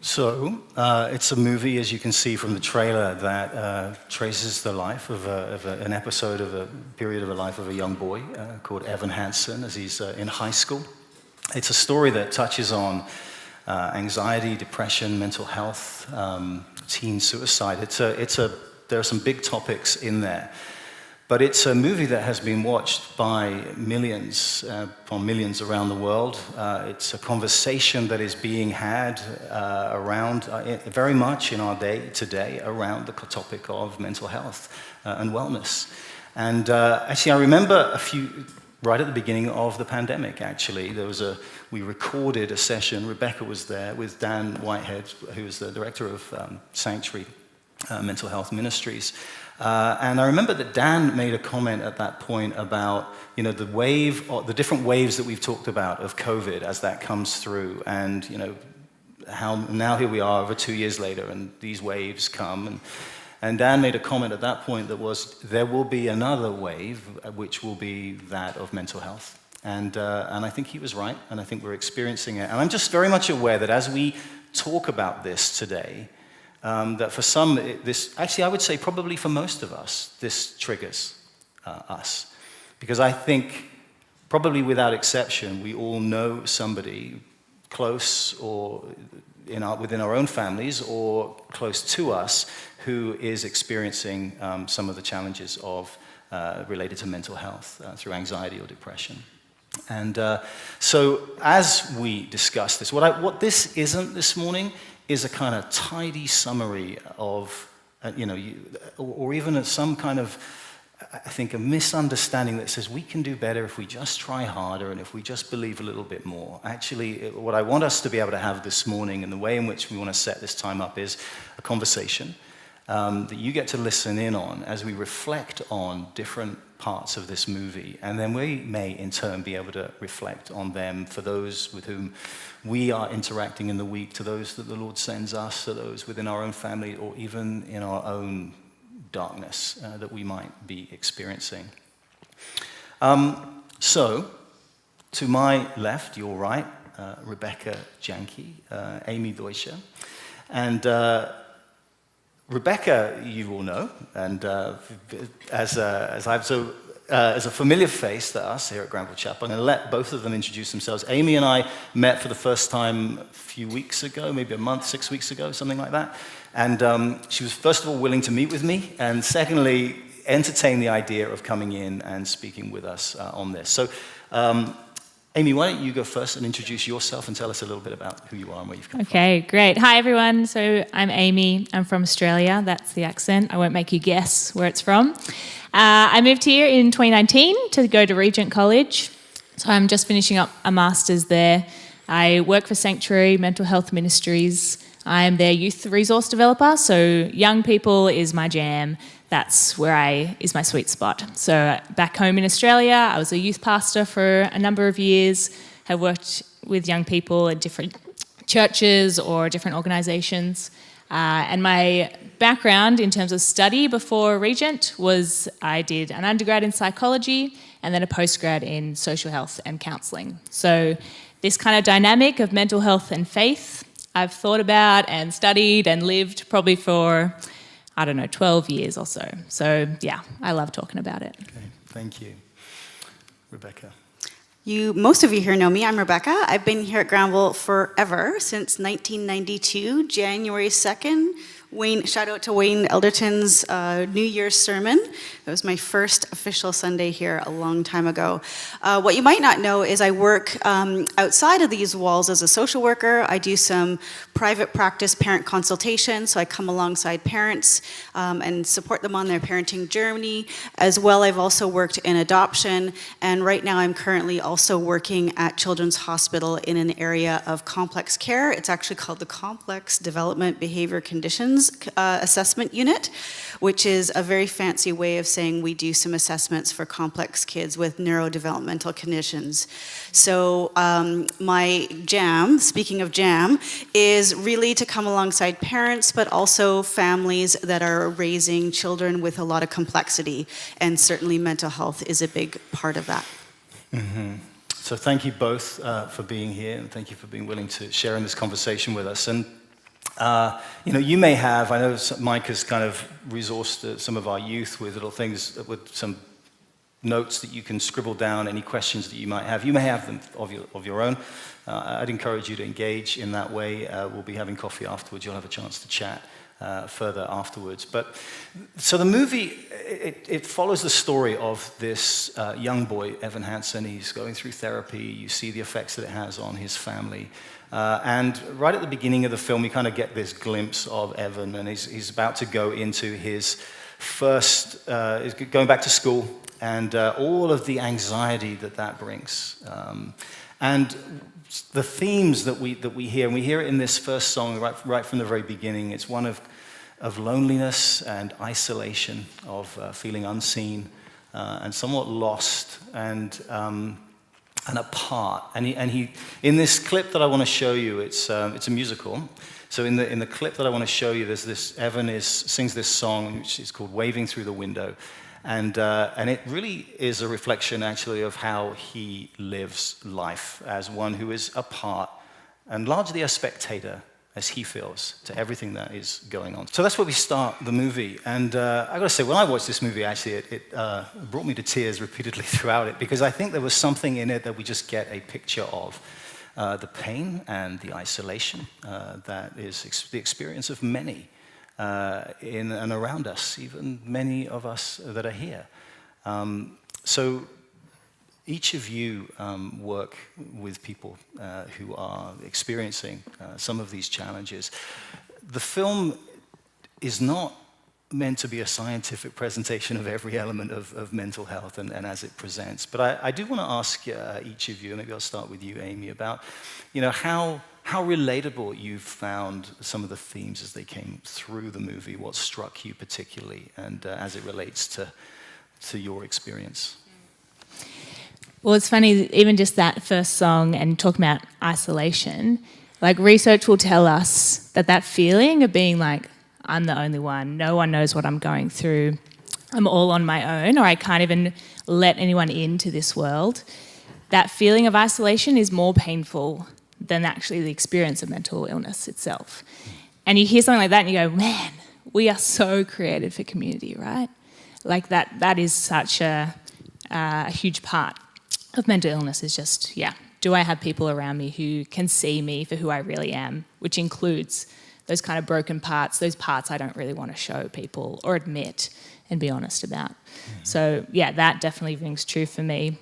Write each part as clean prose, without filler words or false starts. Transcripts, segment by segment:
It's a movie, as you can see from the trailer, that traces the life of an episode of a period of a life of a young boy called Evan Hanson as he's in high school. It's a story that touches on anxiety, depression, mental health, teen suicide. There are some big topics in there. But it's a movie that has been watched by millions upon millions around the world. It's a conversation that is being had around, very much in our day today, around the topic of mental health and wellness. And actually, I remember right at the beginning of the pandemic, actually, we recorded a session. Rebecca was there with Dan Whitehead, who is the director of Sanctuary Mental Health Ministries. And I remember that Dan made a comment at that point about, the different waves that we've talked about of COVID as that comes through, and how now here we are over 2 years later, and these waves come, and Dan made a comment at that point that was, there will be another wave, which will be that of mental health, and I think he was right, and I think we're experiencing it, and I'm just very much aware that as we talk about this today. That for some, actually I would say probably for most of us, this triggers us. Because I think, probably without exception, we all know somebody close or within our own families or close to us who is experiencing some of the challenges related to mental health through anxiety or depression. And so as we discuss this, what this isn't this morning is a kind of tidy summary of, or even some kind of, I think, a misunderstanding that says we can do better if we just try harder and if we just believe a little bit more. Actually, what I want us to be able to have this morning and the way in which we want to set this time up is a conversation that you get to listen in on as we reflect on different parts of this movie. And then we may, in turn, be able to reflect on them for those with whom we are interacting in the week, to those that the Lord sends us, to those within our own family, or even in our own darkness that we might be experiencing. So, to my left, your right, Rebecca Janke, Amy Deutscher, and Rebecca, you all know, and as a familiar face to us here at Granville Chapel, I'm going to let both of them introduce themselves. Amy and I met for the first time a few weeks ago, maybe a month, 6 weeks ago, something like that. And she was, first of all, willing to meet with me, and secondly, entertain the idea of coming in and speaking with us on this. So, Amy, why don't you go first and introduce yourself and tell us a little bit about who you are and where you've come from. Okay, great. Hi, everyone. So I'm Amy. I'm from Australia. That's the accent. I won't make you guess where it's from. I moved here in 2019 to go to Regent College. So I'm just finishing up a master's there. I work for Sanctuary Mental Health Ministries. I am their youth resource developer. So young people is my jam. That's where is my sweet spot. So back home in Australia, I was a youth pastor for a number of years, have worked with young people at different churches or different organisations. And my background in terms of study before Regent was I did an undergrad in psychology and then a postgrad in social health and counselling. So this kind of dynamic of mental health and faith, I've thought about and studied and lived probably for 12 years or so. So, yeah, I love talking about it. Okay, thank you. Rebecca. Most of you here know me. I'm Rebecca. I've been here at Granville forever, since 1992, January 2nd. Shout out to Wayne Elderton's New Year's sermon. It was my first official Sunday here a long time ago. What you might not know is I work outside of these walls as a social worker. I do some private practice parent consultation, so I come alongside parents and support them on their parenting journey. As well, I've also worked in adoption, and right now I'm currently also working at Children's Hospital in an area of complex care. It's actually called the Complex Development Behavior Conditions Assessment Unit, which is a very fancy way of saying we do some assessments for complex kids with neurodevelopmental conditions. So my jam, speaking of jam, is really to come alongside parents, but also families that are raising children with a lot of complexity, and certainly mental health is a big part of that. Mm-hmm. So thank you both for being here, and thank you for being willing to share in this conversation with us. And You may have, I know Mike has kind of resourced some of our youth with little things, with some notes that you can scribble down, any questions that you might have. You may have them of your own. I'd encourage you to engage in that way. We'll be having coffee afterwards. You'll have a chance to chat further afterwards. But so the movie, it follows the story of this young boy, Evan Hanson. He's going through therapy. You see the effects that it has on his family. And right at the beginning of the film, you kind of get this glimpse of Evan, and he's about to go into his first, he's going back to school, and all of the anxiety that brings. And the themes that we hear, and we hear it in this first song right from the very beginning. It's one of loneliness and isolation, of feeling unseen and somewhat lost and apart. And he in this clip that I want to show you, it's a musical. So in the clip that I want to show you, there's this Evan sings this song, which is called "Waving Through the Window." And it really is a reflection, actually, of how he lives life as one who is apart and largely a spectator, as he feels, to everything that is going on. So that's where we start the movie. And I got to say, when I watched this movie, actually, it brought me to tears repeatedly throughout it, because I think there was something in it that we just get a picture of. The pain and the isolation that is the experience of many. In and around us, even many of us that are here. So each of you work with people who are experiencing some of these challenges. The film is not meant to be a scientific presentation of every element of mental health and as it presents. But I do want to ask each of you, maybe I'll start with you, Amy, about how relatable you found some of the themes as they came through the movie, what struck you particularly, and as it relates to your experience. Well, it's funny, even just that first song and talking about isolation, like research will tell us that feeling of being like, I'm the only one, no one knows what I'm going through, I'm all on my own, or I can't even let anyone into this world, that feeling of isolation is more painful than actually the experience of mental illness itself. And you hear something like that and you go, man, we are so created for community, right? Like that is such a huge part of mental illness, is just, do I have people around me who can see me for who I really am, which includes those kind of broken parts, those parts I don't really want to show people or admit and be honest about. Mm-hmm. So that definitely rings true for me.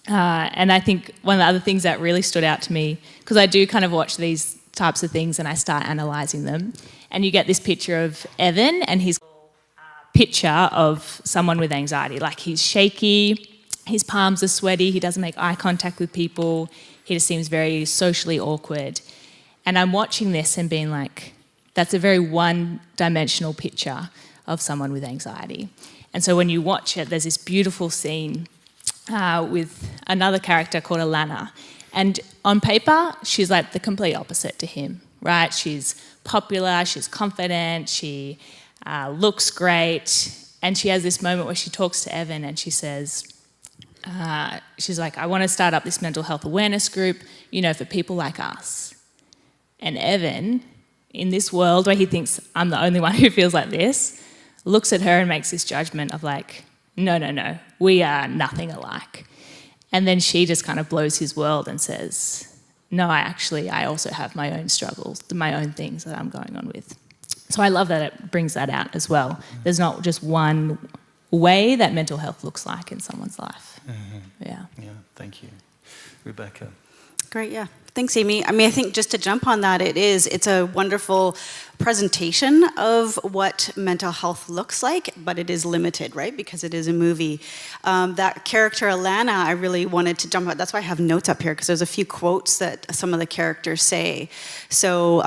And I think one of the other things that really stood out to me, because I do kind of watch these types of things and I start analysing them, and you get this picture of Evan and his picture of someone with anxiety. Like, he's shaky, his palms are sweaty, he doesn't make eye contact with people, he just seems very socially awkward. And I'm watching this and being like, that's a very one-dimensional picture of someone with anxiety. And so when you watch it, there's this beautiful scene with another character called Alana. And on paper, she's like the complete opposite to him, right? She's popular, she's confident, she looks great. And she has this moment where she talks to Evan and she says, she's like, I want to start up this mental health awareness group, for people like us. And Evan, in this world where he thinks I'm the only one who feels like this, looks at her and makes this judgment of like, no, we are nothing alike. And then she just kind of blows his world and says, no, I also have my own struggles, my own things that I'm going on with. So I love that it brings that out as well. There's not just one way that mental health looks like in someone's life. Mm-hmm. Yeah, thank you. Rebecca. Great, yeah. Thanks, Amy. I think just to jump on that, it's a wonderful presentation of what mental health looks like, but it is limited, right? Because it is a movie. That character, Alana, I really wanted to jump on. That's why I have notes up here, because there's a few quotes that some of the characters say. So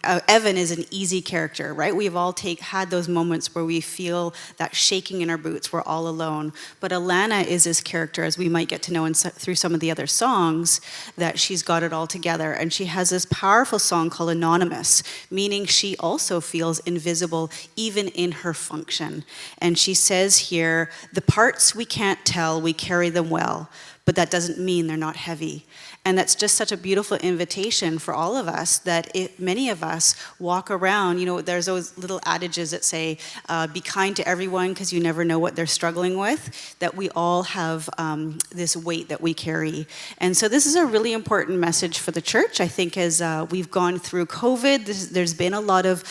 Evan is an easy character, right? We've all had those moments where we feel that shaking in our boots, we're all alone. But Alana is this character, as we might get to know through some of the other songs, that she's got it all together. And she has this powerful song called Anonymous, meaning she also feels invisible even in her function. And she says here, the parts we can't tell, we carry them well, but that doesn't mean they're not heavy. And that's just such a beautiful invitation for all of us that many of us walk around, there's those little adages that say, be kind to everyone because you never know what they're struggling with, that we all have this weight that we carry. And so this is a really important message for the church. I think as we've gone through COVID, there's been a lot of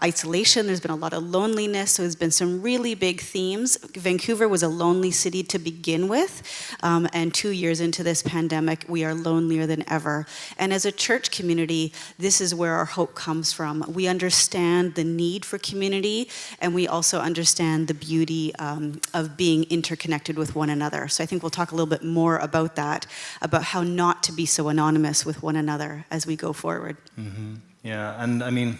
isolation, there's been a lot of loneliness, so there's been some really big themes. Vancouver was a lonely city to begin with, and 2 years into this pandemic, we are lonelier than ever. And as a church community, this is where our hope comes from. We understand the need for community, and we also understand the beauty of being interconnected with one another. So I think we'll talk a little bit more about that, about how not to be so anonymous with one another as we go forward. Mm-hmm. Yeah, and I mean,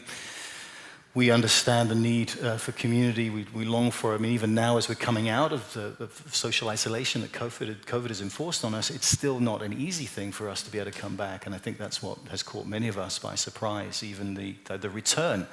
we understand the need for community. We long for it. I mean, even now as we're coming out of the social isolation that COVID has enforced on us, it's still not an easy thing for us to be able to come back. And I think that's what has caught many of us by surprise. Even the return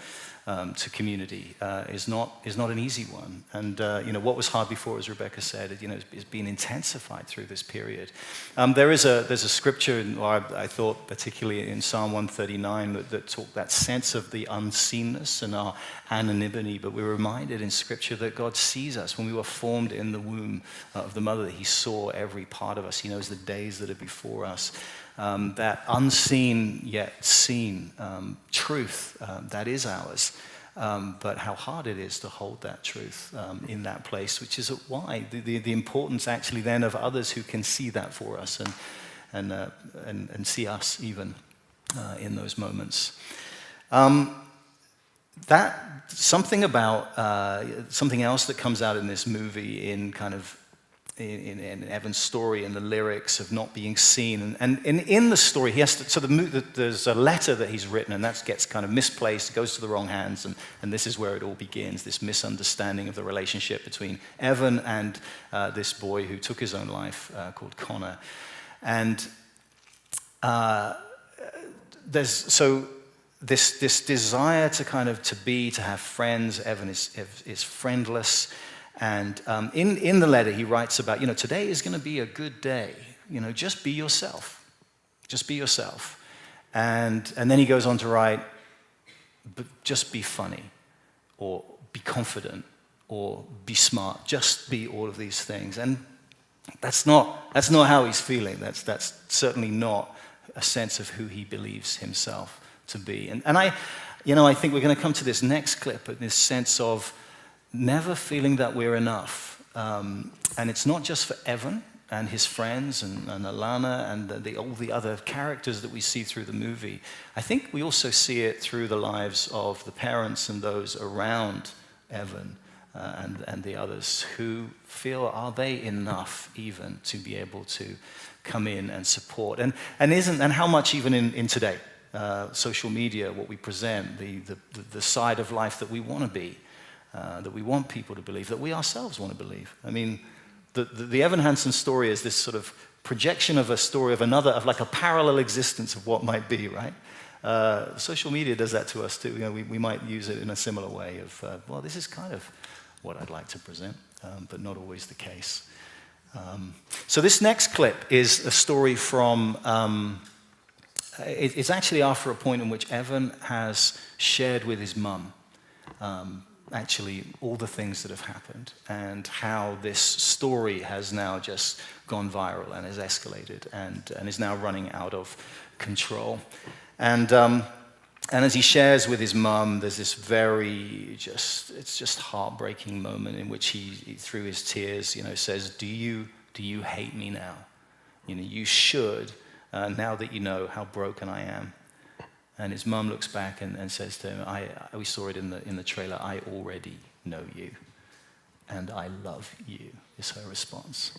to community is not an easy one. And what was hard before, as Rebecca said, is being intensified through this period. There's a scripture, I thought particularly in Psalm 139, that talked that sense of the unseenness and our anonymity. But we're reminded in Scripture that God sees us when we were formed in the womb of the mother. That He saw every part of us. He knows the days that are before us. That unseen yet seen truth that is ours, but how hard it is to hold that truth in that place, which is why the importance actually then of others who can see that for us and see us even in those moments. That something about something else that comes out in this movie in kind of in Evan's story and the lyrics of not being seen. And in the story, he has to, so there's a letter that he's written, and that gets kind of misplaced, goes to the wrong hands, and this is where it all begins, this misunderstanding of the relationship between Evan and this boy who took his own life called Connor. And there's this desire to have friends. Evan is friendless. And in the letter, he writes about, today is going to be a good day. Just be yourself. Just be yourself. And then he goes on to write, but just be funny, or be confident, or be smart. Just be all of these things. And that's not how he's feeling. That's certainly not a sense of who he believes himself to be. And I think we're going to come to this next clip, this sense of never feeling that we're enough. And it's not just for Evan and his friends and Alana and all the other characters that we see through the movie. I think we also see it through the lives of the parents and those around Evan and the others who feel, are they enough even to be able to come in and support? And how much even in today, social media, what we present, the side of life that we want to be, that we want people to believe, that we ourselves want to believe. I mean, the Evan Hanson story is this sort of projection of a story of another, of like a parallel existence of what might be, right? Social media does that to us too. We might use it in a similar way of, well, this is kind of what I'd like to present, but not always the case. So this next clip is a story from, it's actually after a point in which Evan has shared with his mum actually all the things that have happened and how this story has now just gone viral and has escalated and is now running out of control. And as he shares with his mum, there's this it's just heartbreaking moment in which he through his tears, says, do you hate me now? You should, now that you know how broken I am. And his mum looks back and says to him, we saw it in the trailer, I already know you, and I love you, is her response.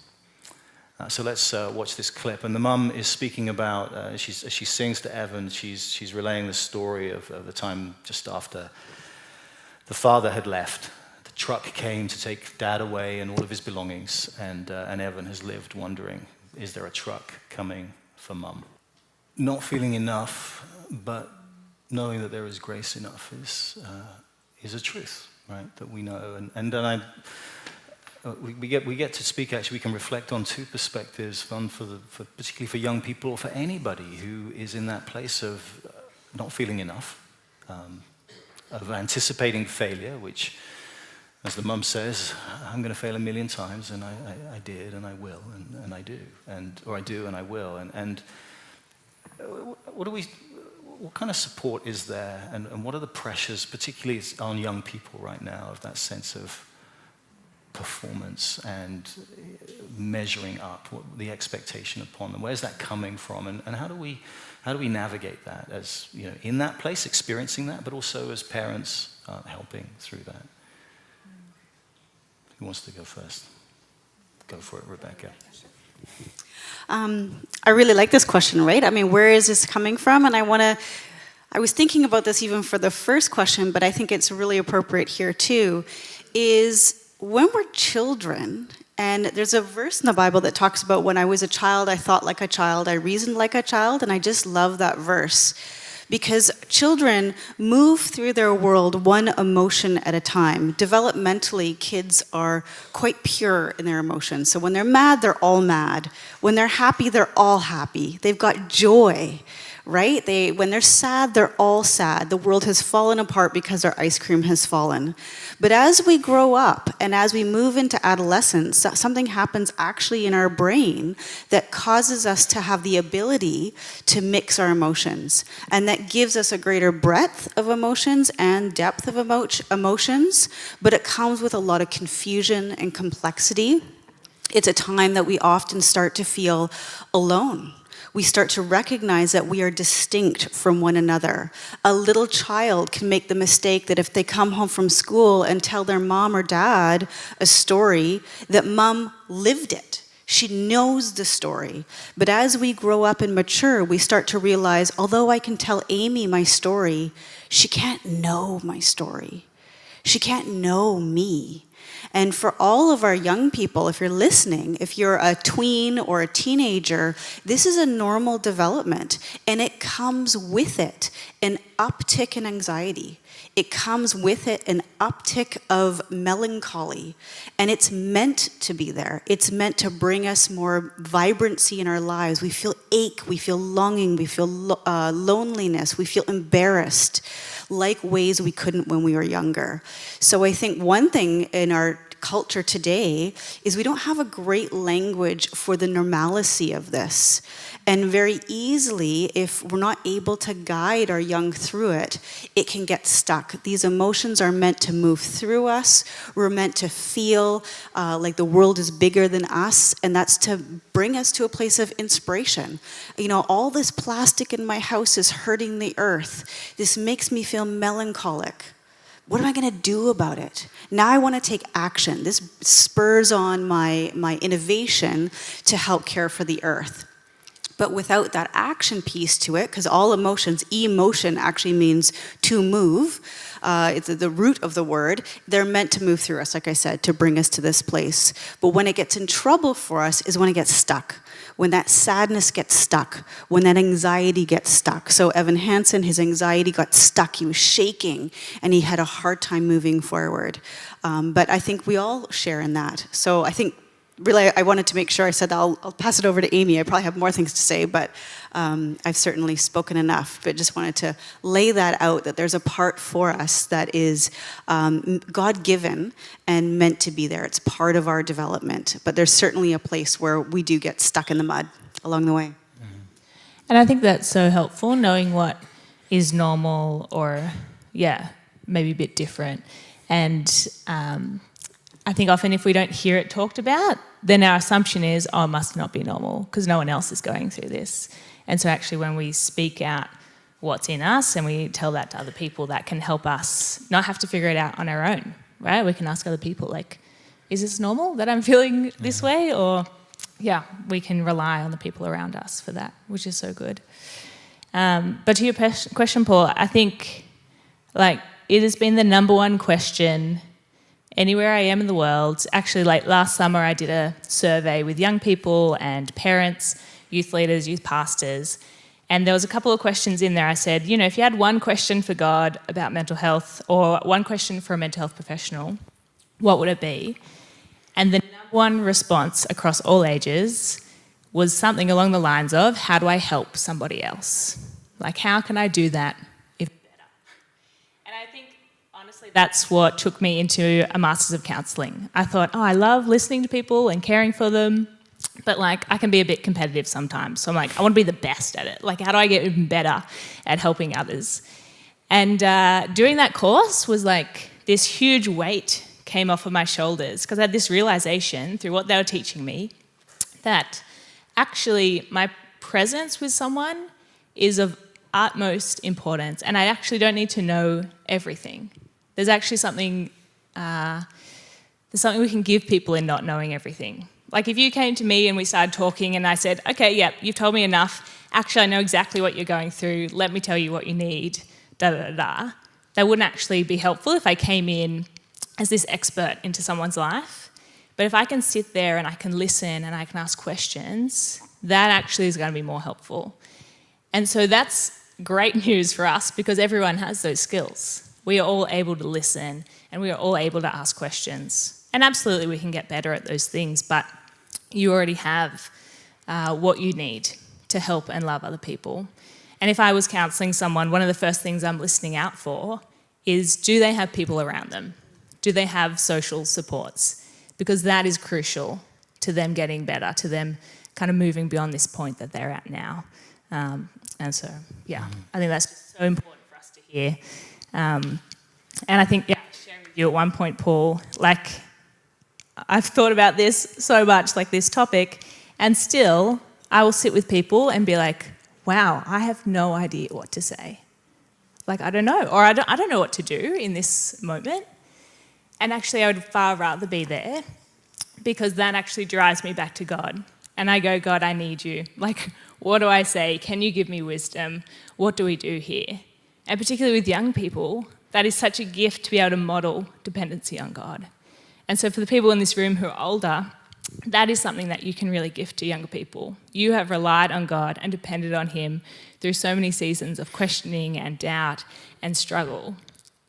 So let's watch this clip. And the mum is speaking about, she sings to Evan, she's relaying the story of the time just after the father had left. The truck came to take Dad away and all of his belongings, and Evan has lived wondering, is there a truck coming for Mum? Not feeling enough, but knowing that there is grace enough is a truth, right? That we know. And then we get to speak. Actually, we can reflect on two perspectives. One particularly for young people, or for anybody who is in that place of not feeling enough, of anticipating failure, which, as the mum says, I'm going to fail a million times, and I did, and I will, and I do, or I do, and I will, and what kind of support is there, and what are the pressures, particularly on young people right now, of that sense of performance and measuring up, the expectation upon them? Where's that coming from, and how do we navigate that as, in that place, experiencing that, but also as parents helping through that? Who wants to go first? Go for it, Rebecca. I really like this question, right? I mean, where is this coming from? And I was thinking about this even for the first question, but I think it's really appropriate here too, is when we're children, and there's a verse in the Bible that talks about when I was a child, I thought like a child, I reasoned like a child, and I just love that verse. Because children move through their world one emotion at a time. Developmentally, kids are quite pure in their emotions. So when they're mad, they're all mad. When they're happy, they're all happy. They've got joy, right? When they're sad, they're all sad. The world has fallen apart because our ice cream has fallen. But as we grow up and as we move into adolescence, something happens actually in our brain that causes us to have the ability to mix our emotions. And that gives us a greater breadth of emotions and depth of emotions, but it comes with a lot of confusion and complexity. It's a time that we often start to feel alone. We start to recognize that we are distinct from one another. A little child can make the mistake that if they come home from school and tell their mom or dad a story, that mom lived it. She knows the story. But as we grow up and mature, we start to realize, although I can tell Amy my story, she can't know my story. She can't know me. And for all of our young people, if you're listening, if you're a tween or a teenager, this is a normal development, and it comes with it an uptick in anxiety. It comes with it an uptick of melancholy, and it's meant to be there. It's meant to bring us more vibrancy in our lives. We feel ache, we feel longing, we feel loneliness, we feel embarrassed, like ways we couldn't when we were younger. So I think one thing in our culture today is we don't have a great language for the normalcy of this. And very easily, if we're not able to guide our young through it, it can get stuck. These emotions are meant to move through us. We're meant to feel like the world is bigger than us, and that's to bring us to a place of inspiration. All this plastic in my house is hurting the earth. This makes me feel melancholic. What am I going to do about it? Now I want to take action. This spurs on my innovation to help care for the earth. But without that action piece to it, because all emotions, emotion actually means to move. It's the root of the word. They're meant to move through us, like I said, to bring us to this place. But when it gets in trouble for us is when it gets stuck. When that sadness gets stuck, when that anxiety gets stuck. So Evan Hanson, his anxiety got stuck. He was shaking, and he had a hard time moving forward. But I think we all share in that. So I think, really, I wanted to make sure I said that. I'll pass it over to Amy. I probably have more things to say, but I've certainly spoken enough. But just wanted to lay that out, that there's a part for us that is God-given and meant to be there. It's part of our development. But there's certainly a place where we do get stuck in the mud along the way. Mm-hmm. And I think that's so helpful, knowing what is normal or, maybe a bit different. And I think often if we don't hear it talked about, then our assumption is, it must not be normal because no one else is going through this. And so actually when we speak out what's in us and we tell that to other people, that can help us not have to figure it out on our own, right? We can ask other people, like, is this normal that I'm feeling this way? Or, we can rely on the people around us for that, which is so good. But to your question, Paul, I think, it has been the number one question anywhere I am in the world. Actually, last summer I did a survey with young people and parents, youth leaders, youth pastors, and there was a couple of questions in there. I said, if you had one question for God about mental health or one question for a mental health professional, what would it be? And the number one response across all ages was something along the lines of, how do I help somebody else? Like, how can I do that if better? And I think, honestly, that's what took me into a Masters of Counselling. I thought, oh, I love listening to people and caring for them, but like, I can be a bit competitive sometimes. So I'm like, I want to be the best at it. Like, how do I get even better at helping others? And doing that course was like, this huge weight came off of my shoulders because I had this realization through what they were teaching me that actually my presence with someone is of utmost importance, and I actually don't need to know everything. There's actually something we can give people in not knowing everything. Like if you came to me and we started talking and I said, okay, yeah, you've told me enough, actually I know exactly what you're going through, let me tell you what you need, da-da-da-da. That wouldn't actually be helpful if I came in as this expert into someone's life. But if I can sit there and I can listen and I can ask questions, that actually is going to be more helpful. And so that's great news for us because everyone has those skills. We are all able to listen and we are all able to ask questions. And absolutely we can get better at those things, but you already have what you need to help and love other people. And if I was counselling someone, one of the first things I'm listening out for is, do they have people around them? Do they have social supports? Because that is crucial to them getting better, to them kind of moving beyond this point that they're at now. And so, yeah, I think that's so important for us to hear. And I think, yeah, sharing with you at one point, Paul, like, I've thought about this so much, like this topic, and still I will sit with people and be like, wow, I have no idea what to say. Like, I don't know, or I don't know what to do in this moment. And actually, I would far rather be there because that actually drives me back to God. And I go, God, I need you. Like, what do I say? Can you give me wisdom? What do we do here? And particularly with young people, that is such a gift to be able to model dependency on God. And so for the people in this room who are older, that is something that you can really gift to younger people. You have relied on God and depended on Him through so many seasons of questioning and doubt and struggle.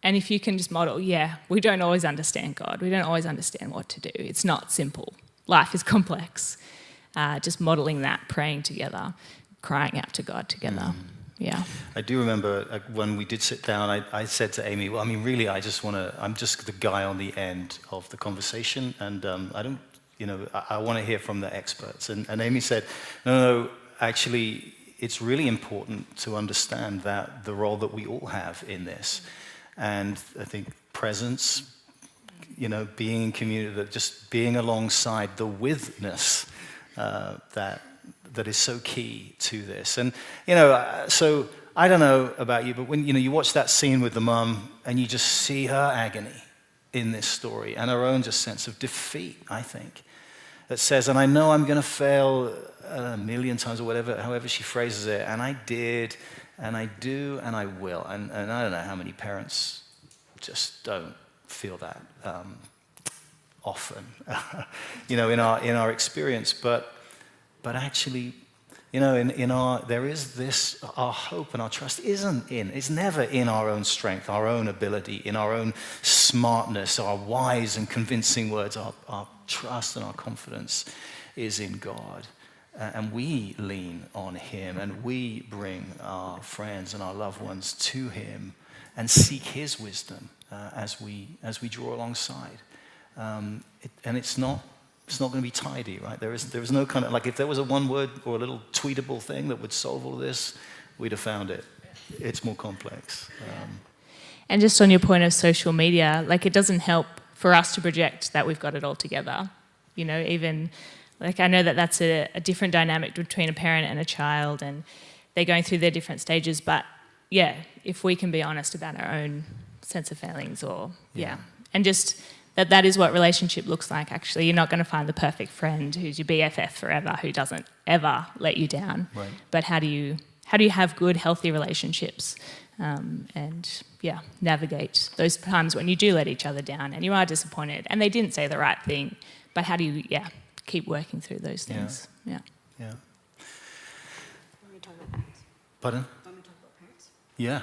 And if you can just model, yeah, we don't always understand God. We don't always understand what to do. It's not simple. Life is complex. Just modelling that, praying together, crying out to God together. Yeah. I do remember when we did sit down, I said to Amy, well, I mean, really, I'm just the guy on the end of the conversation, and I don't, I want to hear from the experts. And Amy said, no, actually, it's really important to understand that the role that we all have in this. And I think presence, being in community, that just being alongside the witness that is so key to this. And, so I don't know about you, but when, you watch that scene with the mum and you just see her agony in this story and her own just sense of defeat, I think, that says, and I know I'm going to fail a million times or whatever, however she phrases it, and I did, and I do, and I will. And I don't know how many parents just don't feel that often, in our experience. But actually, there is this, our hope and our trust it's never in our own strength, our own ability, in our own smartness, our wise and convincing words. Our trust and our confidence is in God. And we lean on Him, and we bring our friends and our loved ones to Him and seek His wisdom as we draw alongside. And it's not going to be tidy, right? There is no kind of, like, if there was a one word or a little tweetable thing that would solve all this, we'd have found it. It's more complex. And just on your point of social media, like, it doesn't help for us to project that we've got it all together. Even, like, I know that that's a different dynamic between a parent and a child, and they're going through their different stages. But yeah, if we can be honest about our own sense of feelings, and just that is what relationship looks like. Actually, you're not going to find the perfect friend who's your BFF forever, who doesn't ever let you down. Right. But how do you have good, healthy relationships, and navigate those times when you do let each other down and you are disappointed and they didn't say the right thing. But how do you keep working through those things? Yeah. Pardon? Yeah.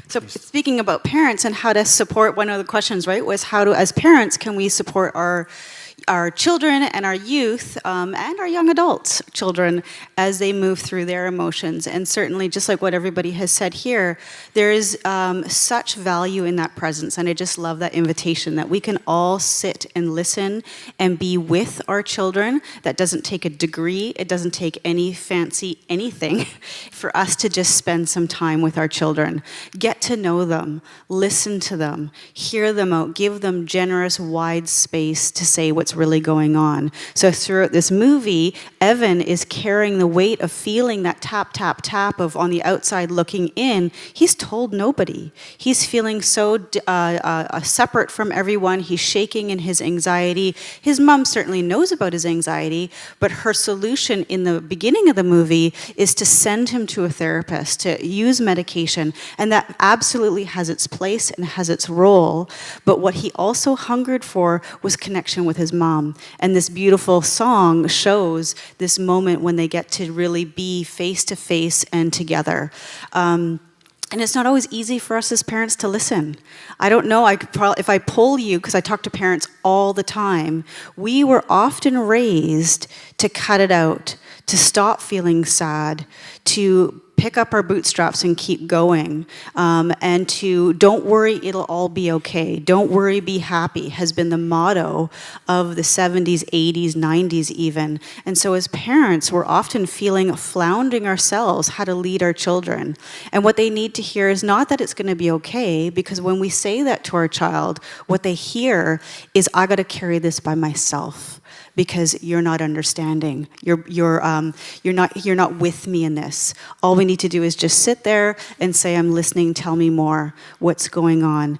So speaking about parents and how to support, one of the questions, right, was as parents, can we support our our children and our youth and our young adults, children, as they move through their emotions. And certainly, just like what everybody has said here, there is such value in that presence. And I just love that invitation that we can all sit and listen and be with our children. That doesn't take a degree. It doesn't take any fancy anything for us to just spend some time with our children. Get to know them, listen to them, hear them out, give them generous, wide space to say what's really going on. So throughout this movie, Evan is carrying the weight of feeling that tap, tap, tap of on the outside looking in. He's told nobody. He's feeling so separate from everyone. He's shaking in his anxiety. His mom certainly knows about his anxiety, but her solution in the beginning of the movie is to send him to a therapist, to use medication, and that absolutely has its place and has its role. But what he also hungered for was connection with his mom. And this beautiful song shows this moment when they get to really be face to face and together. And it's not always easy for us as parents to listen. I don't know, if I poll you, because I talk to parents all the time, we were often raised to cut it out, to stop feeling sad, to pick up our bootstraps and keep going, and to don't worry, it'll all be okay. Don't worry, be happy has been the motto of the 70s, 80s, 90s even. And so as parents, we're often floundering ourselves how to lead our children. And what they need to hear is not that it's going to be okay, because when we say that to our child, what they hear is, I got to carry this by myself, because you're not understanding. You're not with me in this. All we need to do is just sit there and say, I'm listening, tell me more, what's going on.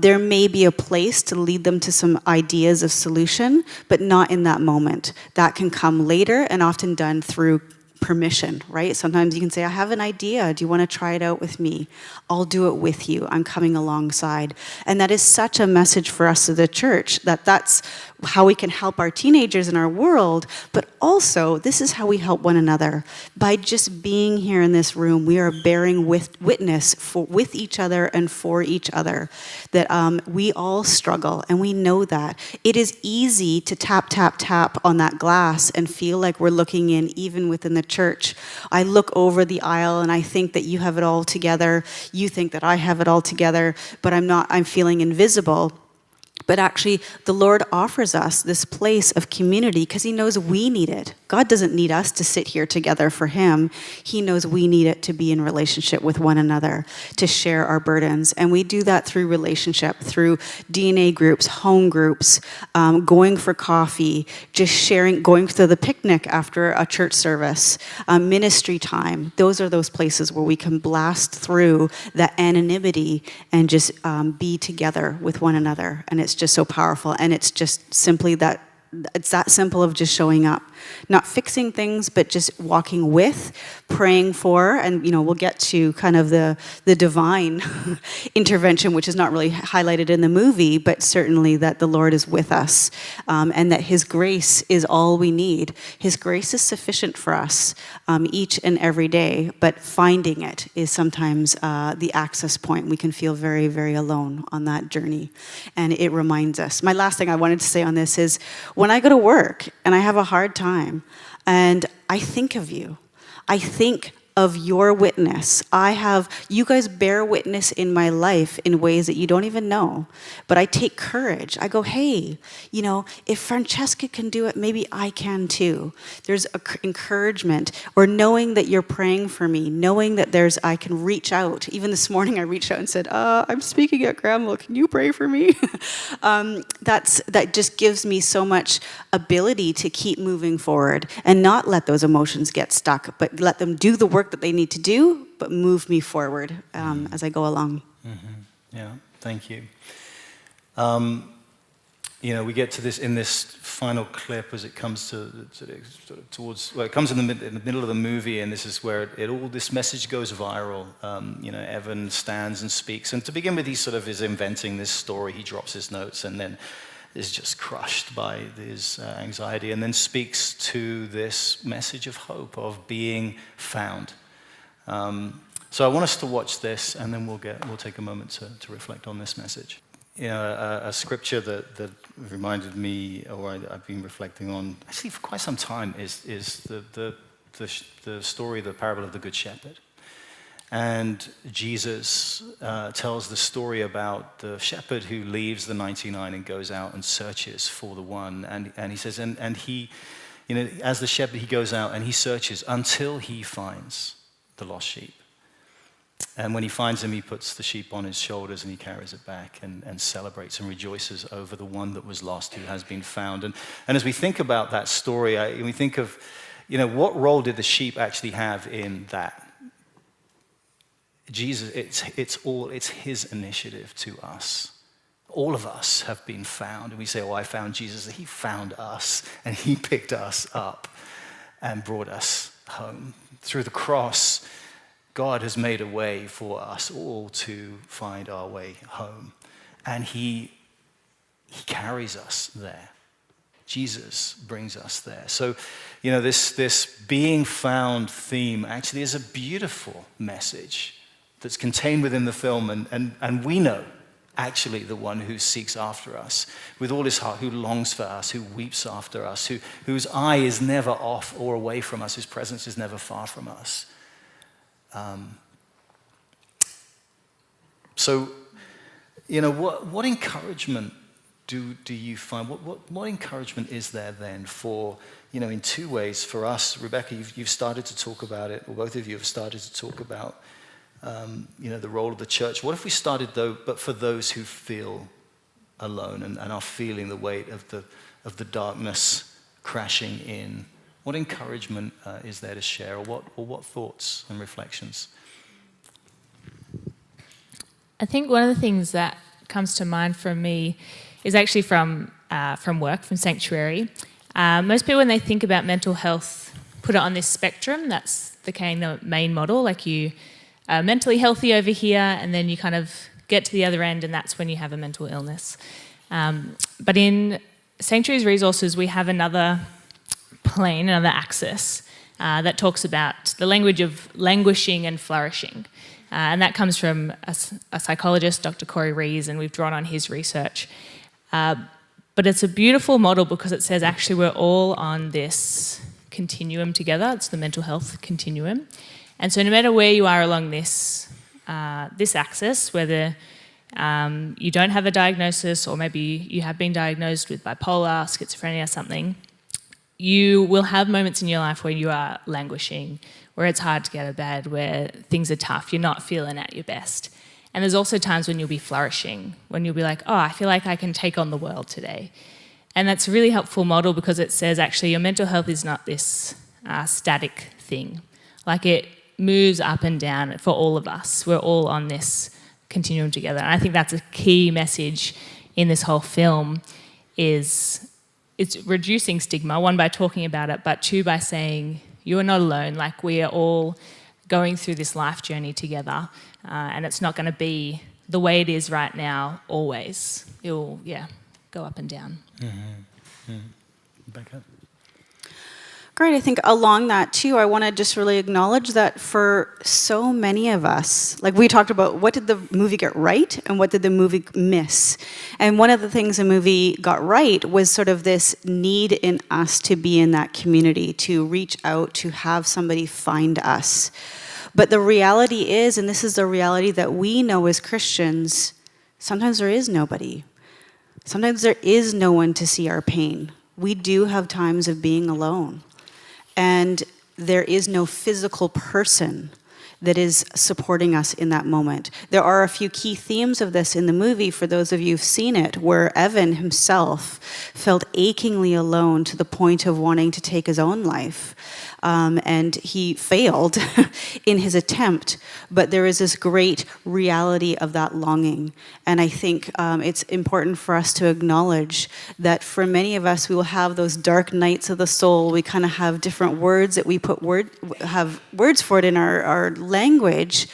There may be a place to lead them to some ideas of solution, but not in that moment. That can come later and often done through permission, right? Sometimes you can say, I have an idea. Do you want to try it out with me? I'll do it with you. I'm coming alongside. And that is such a message for us as a church, that's how we can help our teenagers in our world, but also this is how we help one another. By just being here in this room, we are bearing witness with each other and for each other, that we all struggle, and we know that. It is easy to tap, tap, tap on that glass and feel like we're looking in, even within the church. I look over the aisle and I think that you have it all together. You think that I have it all together, but I'm feeling invisible. But actually, the Lord offers us this place of community because he knows we need it. God doesn't need us to sit here together for him. He knows we need it to be in relationship with one another, to share our burdens. And we do that through relationship, through DNA groups, home groups, going for coffee, just sharing, going to the picnic after a church service, ministry time. Those are those places where we can blast through that anonymity and just be together with one another. And it's just so powerful, and it's just simply that, it's that simple of just showing up, not fixing things, but just walking with, praying for, and we'll get to kind of the divine intervention, which is not really highlighted in the movie, but certainly that the Lord is with us, and that his grace is all we need. His grace is sufficient for us each and every day, but finding it is sometimes the access point. We can feel very, very alone on that journey, and it reminds us. My last thing I wanted to say on this is, when I go to work and I have a hard time and I think of you, I think of your witness. You guys bear witness in my life in ways that you don't even know. But I take courage. I go, hey, if Francesca can do it, maybe I can too. There's encouragement, or knowing that you're praying for me, knowing that I can reach out. Even this morning I reached out and said, I'm speaking at Granville, can you pray for me? That just gives me so much ability to keep moving forward and not let those emotions get stuck, but let them do the work that they need to do, but move me forward as I go along. Mm-hmm. Yeah, thank you. We get to this in this final clip as it comes towards. Well, it comes in the middle of the movie, and this is where this message goes viral. Evan stands and speaks, and to begin with, he is inventing this story. He drops his notes, and then is just crushed by his anxiety, and then speaks to this message of hope, of being found. So I want us to watch this, and then we'll take a moment to reflect on this message. a scripture that reminded me, or I've been reflecting on actually for quite some time, is the story, the parable of the Good Shepherd. And Jesus tells the story about the shepherd who leaves the 99 and goes out and searches for the one. And he says, and he, as the shepherd, he goes out and he searches until he finds the lost sheep. And when he finds him, he puts the sheep on his shoulders and he carries it back and celebrates and rejoices over the one that was lost who has been found. And as we think about that story, we think of, what role did the sheep actually have in that? Jesus, it's his initiative to us. All of us have been found. And we say, I found Jesus. He found us and he picked us up and brought us home. Through the cross, God has made a way for us all to find our way home. And he carries us there. Jesus brings us there. So, this being found theme actually is a beautiful message that's contained within the film, and we know actually the one who seeks after us with all his heart, who longs for us, who weeps after us, whose eye is never off or away from us, whose presence is never far from us. So, what encouragement do you find? What encouragement is there then for, in two ways for us? Rebecca, you've started to talk about it, or both of you have started to talk about the role of the church. What if we started but for those who feel alone and are feeling the weight of the darkness crashing in? What encouragement is there to share, or what thoughts and reflections? I think one of the things that comes to mind for me is actually from work, from Sanctuary. Most people, when they think about mental health, put it on this spectrum. That's the main model, like you are mentally healthy over here, and then you kind of get to the other end, and that's when you have a mental illness. But in Sanctuary's resources, we have another plane, another axis, that talks about the language of languishing and flourishing. And that comes from a psychologist, Dr. Corey Rees, and we've drawn on his research. But it's a beautiful model because it says actually we're all on this continuum together. It's the mental health continuum. And so no matter where you are along this axis, whether you don't have a diagnosis or maybe you have been diagnosed with bipolar, schizophrenia, something, you will have moments in your life where you are languishing, where it's hard to get out of bed, where things are tough, you're not feeling at your best. And there's also times when you'll be flourishing, when you'll be like, I feel like I can take on the world today. And that's a really helpful model because it says actually your mental health is not this static thing. Like it moves up and down for all of us. We're all on this continuum together. And I think that's a key message in this whole film is it's reducing stigma, one, by talking about it, but two, by saying you are not alone. Like we are all going through this life journey together, and it's not going to be the way it is right now always. It will, go up and down. Mm-hmm. Mm-hmm. Rebecca? Great. I think along that too, I want to just really acknowledge that for so many of us, like we talked about, what did the movie get right and what did the movie miss? And one of the things the movie got right was sort of this need in us to be in that community, to reach out, to have somebody find us. But the reality is, and this is the reality that we know as Christians, sometimes there is nobody. Sometimes there is no one to see our pain. We do have times of being alone. And there is no physical person that is supporting us in that moment. There are a few key themes of this in the movie, for those of you who've seen it, where Evan himself felt achingly alone to the point of wanting to take his own life. And he failed in his attempt, but there is this great reality of that longing. And I think it's important for us to acknowledge that for many of us, we will have those dark nights of the soul. We kind of have different words that we have words for it in our language.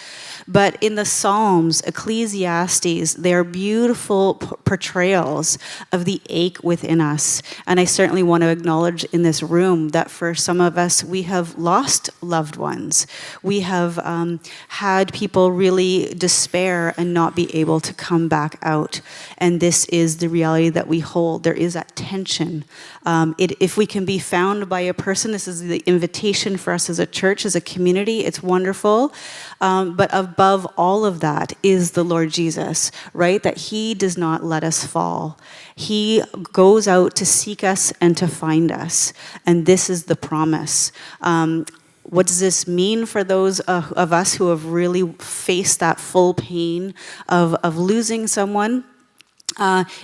But in the Psalms, Ecclesiastes, they are beautiful portrayals of the ache within us. And I certainly want to acknowledge in this room that for some of us, we have lost loved ones. We have had people really despair and not be able to come back out. And this is the reality that we hold. There is that tension. If we can be found by a person, this is the invitation for us as a church, as a community. It's wonderful. But above all of that is the Lord Jesus, right? That he does not let us fall. He goes out to seek us and to find us. And this is the promise. What does this mean for those of us who have really faced that full pain of losing someone?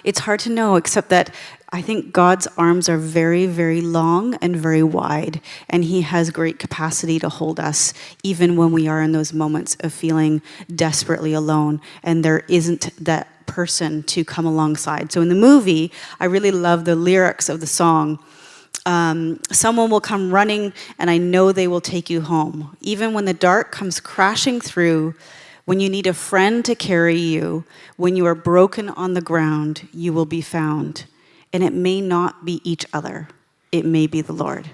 It's hard to know, except that I think God's arms are very, very long and very wide, and he has great capacity to hold us, even when we are in those moments of feeling desperately alone, and there isn't that person to come alongside. So in the movie, I really love the lyrics of the song. Someone will come running, and I know they will take you home. Even when the dark comes crashing through, when you need a friend to carry you, when you are broken on the ground, you will be found. And it may not be each other. It may be the Lord.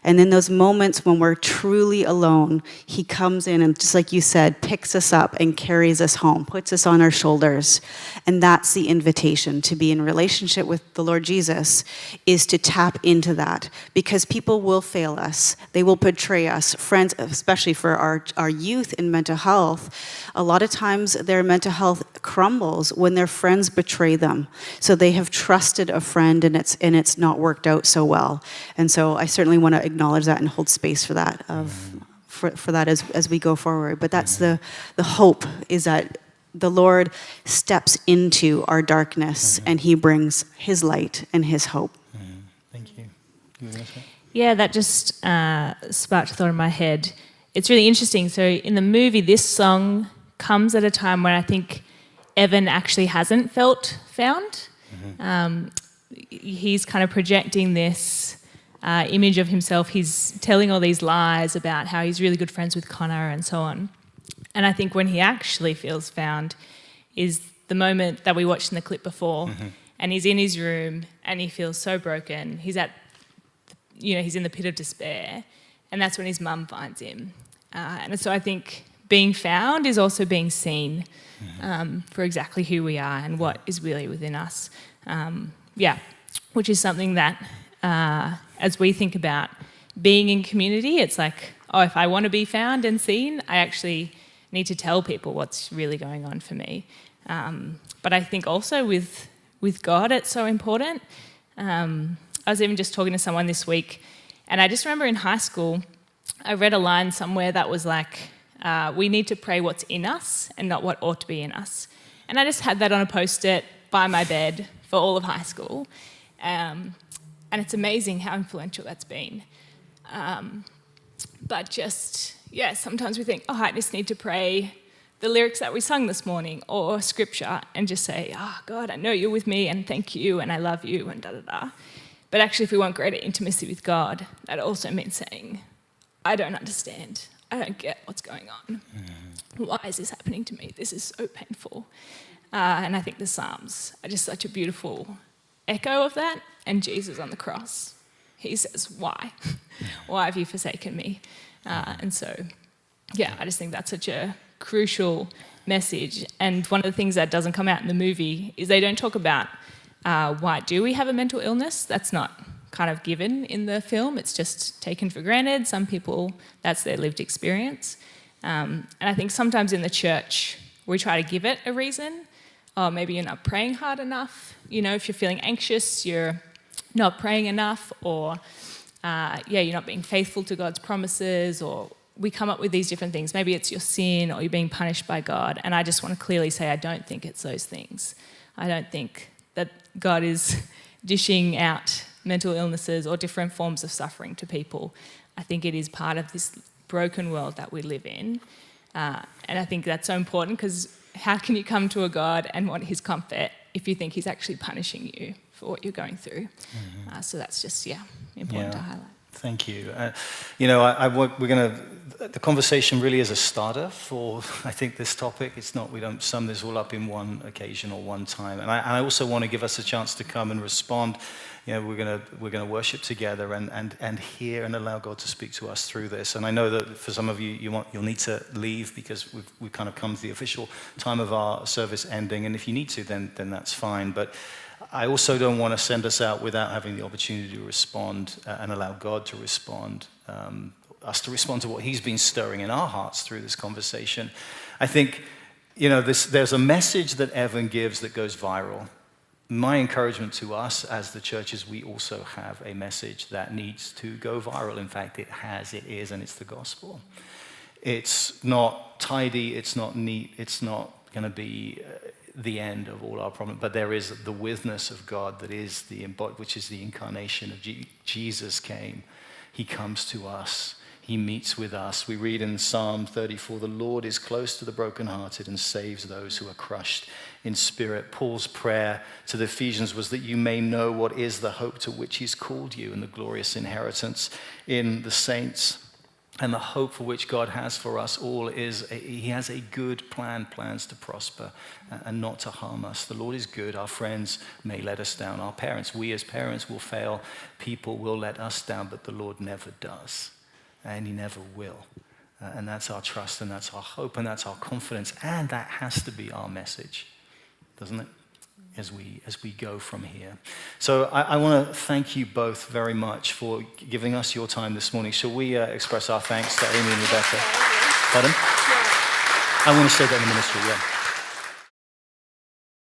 And in those moments when we're truly alone, he comes in and, just like you said, picks us up and carries us home, puts us on our shoulders. And that's the invitation to be in relationship with the Lord Jesus, is to tap into that. Because people will fail us. They will betray us. Friends, especially for our youth in mental health, a lot of times their mental health crumbles when their friends betray them. So they have trusted a friend and it's not worked out so well. And so I certainly want to acknowledge that and hold space for that for that as we go forward. But that's the hope, is that the Lord steps into our darkness and he brings his light and his hope. Thank you. You were gonna say? Yeah, that just sparked a thought in my head. It's really interesting. So in the movie, this song comes at a time when I think Evan actually hasn't felt found. He's kind of projecting this image of himself. He's telling all these lies about how he's really good friends with Connor and so on. And I think when he actually feels found is the moment that we watched in the clip before. And he's in his room and he feels so broken. He's he's in the pit of despair. And that's when his mum finds him. And so I think being found is also being seen for exactly who we are and what is really within us. Which is something that, as we think about being in community, it's like, if I want to be found and seen, I actually need to tell people what's really going on for me. But I think also with God, it's so important. I was even just talking to someone this week, and I just remember in high school, I read a line somewhere that was like, we need to pray what's in us and not what ought to be in us. And I just had that on a Post-it by my bed for all of high school. And it's amazing how influential that's been. But just, sometimes we think, I just need to pray the lyrics that we sung this morning or scripture and just say, God, I know you're with me and thank you and I love you and da-da-da. But actually, if we want greater intimacy with God, that also means saying, I don't understand. I don't get what's going on. Why is this happening to me? This is so painful. And I think the Psalms are just such a beautiful echo of that. And Jesus on the cross, he says, why? Why have you forsaken me? And so, I just think that's such a crucial message. And one of the things that doesn't come out in the movie is they don't talk about why do we have a mental illness. That's not kind of given in the film. It's just taken for granted. Some people, that's their lived experience. And I think sometimes in the church, we try to give it a reason. Maybe you're not praying hard enough. If you're feeling anxious, you're not praying enough, or you're not being faithful to God's promises, or we come up with these different things. Maybe it's your sin or you're being punished by God. And I just want to clearly say I don't think it's those things. I don't think that God is dishing out mental illnesses or different forms of suffering to people. I think it is part of this broken world that we live in. And I think that's so important, because how can you come to a God and want his comfort if you think he's actually punishing you for what you're going through? So that's just, important to highlight. Thank you. We're going to the conversation really is a starter for, I think, this topic. It's not, we don't sum this all up in one occasion or one time. And I also want to give us a chance to come and respond. You know, we're gonna worship together and hear and allow God to speak to us through this. And I know that for some of you, you'll need to leave because we've kind of come to the official time of our service ending. And if you need to, then that's fine. But I also don't want to send us out without having the opportunity to respond and allow God to respond, us to respond to what he's been stirring in our hearts through this conversation. I think, you know, there's a message that Evan gives that goes viral. My encouragement to us as the church is we also have a message that needs to go viral. In fact, it is, and it's the gospel. It's not tidy, it's not neat, it's not going to be the end of all our problems, but there is the witness of God that is which is the incarnation of Jesus came. He comes to us. He meets with us. We read in Psalm 34, the Lord is close to the brokenhearted and saves those who are crushed in spirit. Paul's prayer to the Ephesians was that you may know what is the hope to which he's called you and the glorious inheritance in the saints. And the hope for which God has for us all is he has a good plan, plans to prosper and not to harm us. The Lord is good. Our friends may let us down. Our parents, we as parents will fail. People will let us down, but the Lord never does. And he never will. And that's our trust, and that's our hope, and that's our confidence. And that has to be our message, doesn't it? As we go from here. So I want to thank you both very much for giving us your time this morning. Shall we express our thanks to Amy and Rebecca? Pardon? I want to say that in the ministry, yeah.